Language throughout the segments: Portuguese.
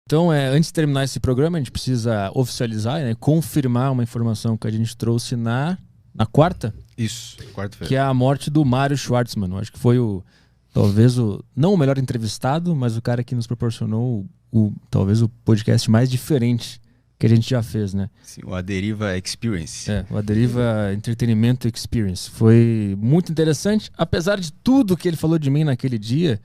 Então, antes de terminar esse programa, a gente precisa oficializar, né, confirmar uma informação que a gente trouxe na quarta. Isso, quarta-feira. Que é a morte do Mário Schwartzman. Eu acho que foi talvez não o melhor entrevistado, mas o cara que nos proporcionou talvez o podcast mais diferente que a gente já fez, né? Sim, o A Deriva Experience. O A Deriva Entretenimento Experience. Foi muito interessante, apesar de tudo que ele falou de mim naquele dia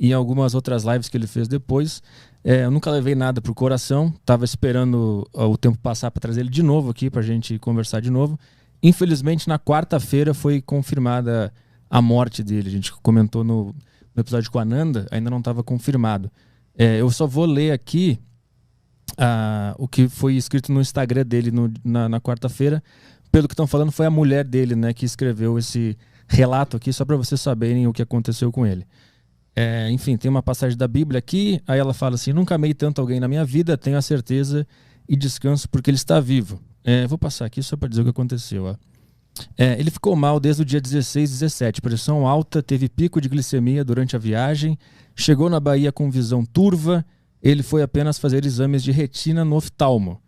e em algumas outras lives que ele fez depois. Eu nunca levei nada pro coração, tava esperando o tempo passar para trazer ele de novo aqui pra gente conversar de novo. Infelizmente, na quarta-feira foi confirmada a morte dele. A gente comentou no episódio com a Nanda, ainda não estava confirmado. Eu só vou ler aqui o que foi escrito no Instagram dele na quarta-feira. Pelo que estão falando, foi a mulher dele, né, que escreveu esse relato aqui, só para vocês saberem o que aconteceu com ele. Enfim, tem uma passagem da Bíblia aqui, aí ela fala assim: nunca amei tanto alguém na minha vida, tenho a certeza e descanso porque ele está vivo. Vou passar aqui só para dizer o que aconteceu. Ó. Ele ficou mal desde o dia 16 e 17. Pressão alta, teve pico de glicemia durante a viagem, chegou na Bahia com visão turva, ele foi apenas fazer exames de retina no oftalmo.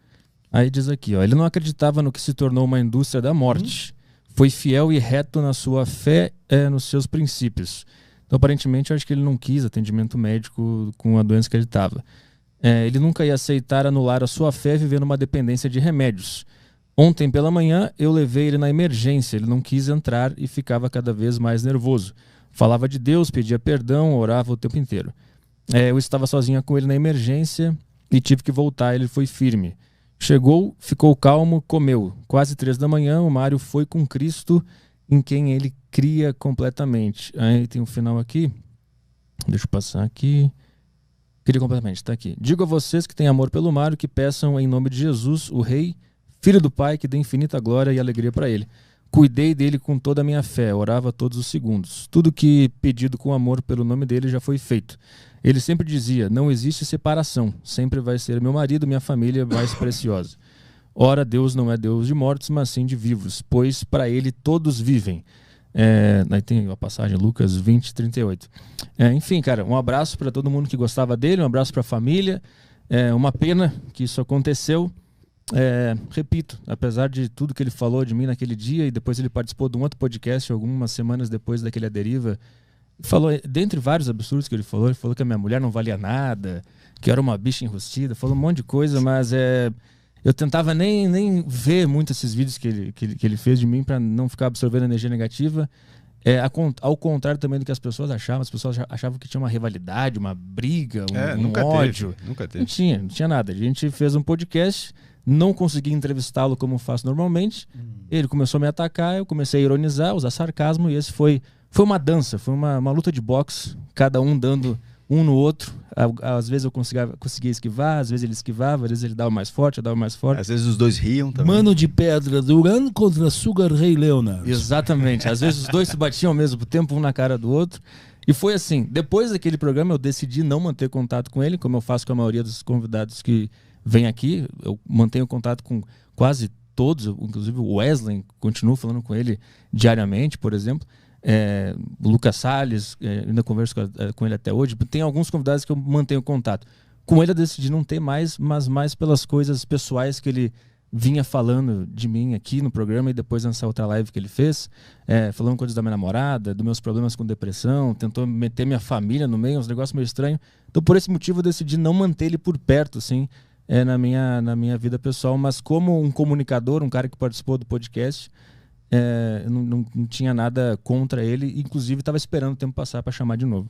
Aí diz aqui, ó, ele não acreditava no que se tornou uma indústria da morte. Foi fiel e reto na sua fé, nos seus princípios. Então, aparentemente, eu acho que ele não quis atendimento médico com a doença que ele estava. Ele nunca ia aceitar anular a sua fé vivendo uma dependência de remédios. Ontem pela manhã eu levei ele na emergência, ele não quis entrar e ficava cada vez mais nervoso. Falava de Deus, pedia perdão, orava o tempo inteiro. Eu estava sozinha com ele na emergência e tive que voltar, ele foi firme. Chegou, ficou calmo, comeu. Quase 3 da manhã o Mário foi com Cristo em quem ele cria completamente. Aí tem um final aqui, deixa eu passar aqui. Cria completamente, está aqui. Digo a vocês que têm amor pelo Mário que peçam em nome de Jesus, o Rei, Filho do Pai, que dê infinita glória e alegria para ele. Cuidei dele com toda a minha fé, orava todos os segundos. Tudo que pedido com amor pelo nome dele já foi feito. Ele sempre dizia, não existe separação, sempre vai ser meu marido, minha família mais preciosa. Ora, Deus não é Deus de mortos, mas sim de vivos, pois para ele todos vivem. Aí tem a passagem, Lucas 20, 38. Enfim, cara, um abraço para todo mundo que gostava dele, um abraço para a família. Uma pena que isso aconteceu. Repito, apesar de tudo que ele falou de mim naquele dia, e depois ele participou de um outro podcast algumas semanas depois daquele A Deriva, falou, dentre vários absurdos que ele falou que a minha mulher não valia nada, que eu era uma bicha enrustida, falou um monte de coisa, mas eu tentava nem ver muito esses vídeos que ele fez de mim para não ficar absorvendo energia negativa. Ao contrário também do que as pessoas achavam. As pessoas achavam que tinha uma rivalidade, uma briga, um ódio. Nunca teve. Não tinha nada. A gente fez um podcast, não consegui entrevistá-lo como faço normalmente. Ele começou a me atacar, eu comecei a ironizar, usar sarcasmo, e esse foi uma dança, foi uma luta de boxe, cada um dando um no outro. Às vezes eu conseguia esquivar, às vezes ele esquivava, às vezes ele dava mais forte, eu dava mais forte. Às vezes os dois riam também. Mano de Pedra Duran contra Sugar Ray Leonard. Exatamente. Às vezes os dois se batiam ao mesmo tempo, um na cara do outro. E foi assim, depois daquele programa eu decidi não manter contato com ele, como eu faço com a maioria dos convidados que vêm aqui. Eu mantenho contato com quase todos, inclusive o Wesley, continuo falando com ele diariamente, por exemplo. O Lucas Salles, ainda converso com ele até hoje. Tem alguns convidados que eu mantenho contato. Com ele eu decidi não ter mais, mas mais pelas coisas pessoais que ele vinha falando de mim aqui no programa, e depois nessa outra live que ele fez, falando coisas da minha namorada, dos meus problemas com depressão, tentou meter minha família no meio, uns negócios meio estranhos. Então por esse motivo eu decidi não manter ele por perto, assim, na minha vida pessoal, mas como um comunicador, um cara que participou do podcast, não tinha nada contra ele, inclusive estava esperando o tempo passar para chamar de novo.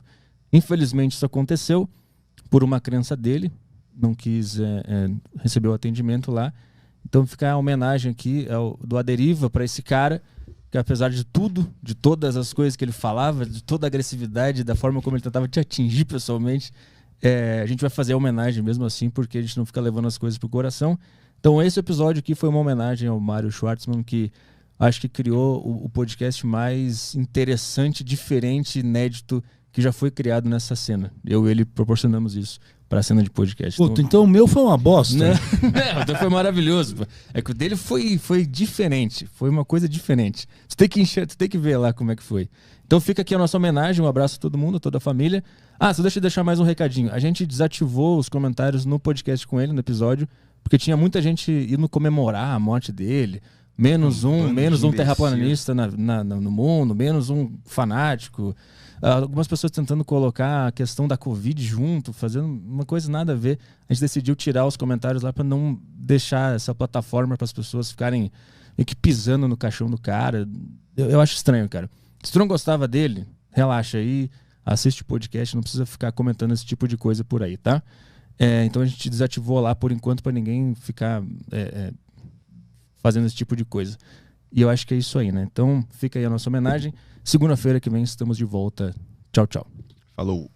Infelizmente isso aconteceu por uma crença dele, não quis receber o atendimento lá. Então fica a homenagem aqui do A Deriva para esse cara, que apesar de tudo, de todas as coisas que ele falava, de toda a agressividade, da forma como ele tentava te atingir pessoalmente, a gente vai fazer a homenagem mesmo assim, porque a gente não fica levando as coisas pro coração. Então esse episódio aqui foi uma homenagem ao Mário Schwartzman, que acho que criou o podcast mais interessante, diferente, inédito que já foi criado nessa cena. Eu e ele proporcionamos isso pra cena de podcast. Puta, então o meu foi uma bosta. Não, então foi maravilhoso. É que o dele foi diferente. Foi uma coisa diferente. Tu tem que ver lá como é que foi. Então fica aqui a nossa homenagem, um abraço a todo mundo, a toda a família. Só deixa eu deixar mais um recadinho. A gente desativou os comentários no podcast com ele, no episódio, porque tinha muita gente indo comemorar a morte dele. Menos um terraplanista no mundo, menos um fanático. Algumas pessoas tentando colocar a questão da Covid junto, fazendo uma coisa nada a ver. A gente decidiu tirar os comentários lá para não deixar essa plataforma para as pessoas ficarem meio que pisando no caixão do cara. Eu acho estranho, cara. Se tu não gostava dele, relaxa aí, assiste o podcast, não precisa ficar comentando esse tipo de coisa por aí, tá? Então a gente desativou lá por enquanto para ninguém ficar fazendo esse tipo de coisa. E eu acho que é isso aí, né? Então fica aí a nossa homenagem. Segunda-feira que vem estamos de volta. Tchau, tchau. Falou.